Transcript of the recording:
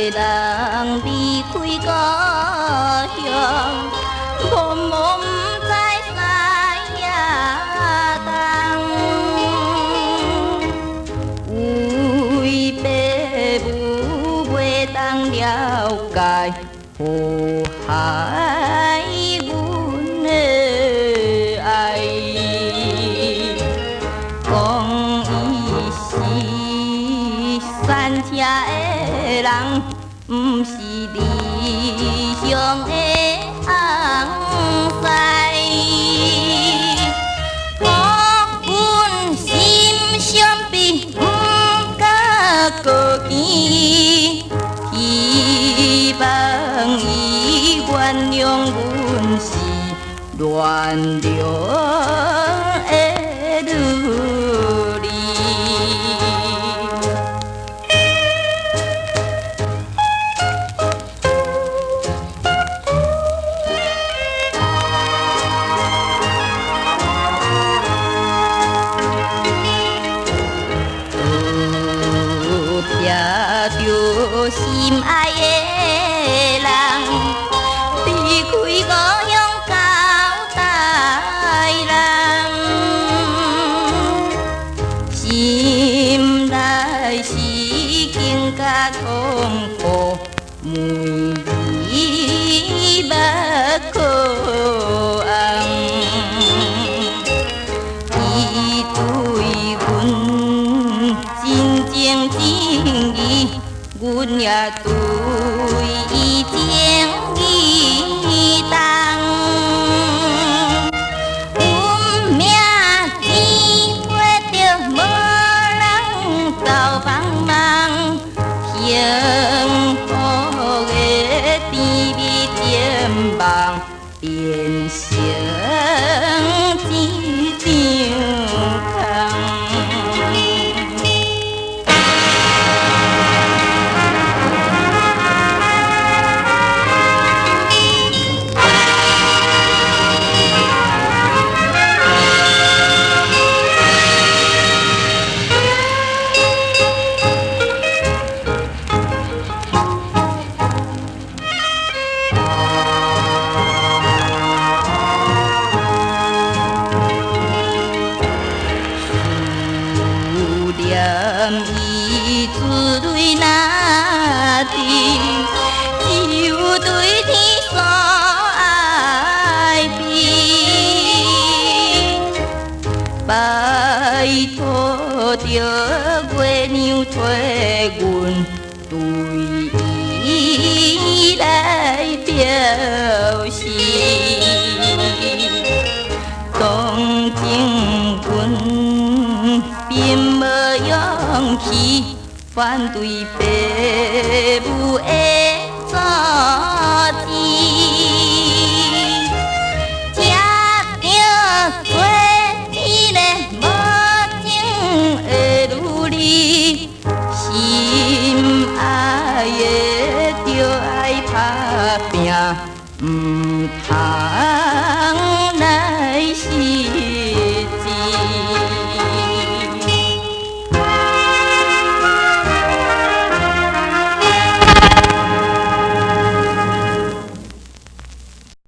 人离开故乡，茫茫不知山野东。为爸母袂当了解雨海阮的爱，讲伊是山车的人，毋是理想的翁婿。我阮心伤悲，毋敢过见，希望伊原谅阮是乱良的女儿。听着心爱的人离开故乡到台南，心内是更加痛苦，每日目眶红。伊对阮真情真意，阮也对伊情意重。阮命天花着无人走帮忙，幸福的甜蜜渐忘，变成一场空。伊珠泪那滴，只有对天所爱比。拜托着月娘替阮对伊来表示，当情阮并无勇气反对爸母的阻止，才着做一个无情的女儿，心爱的着爱打拼，毋通。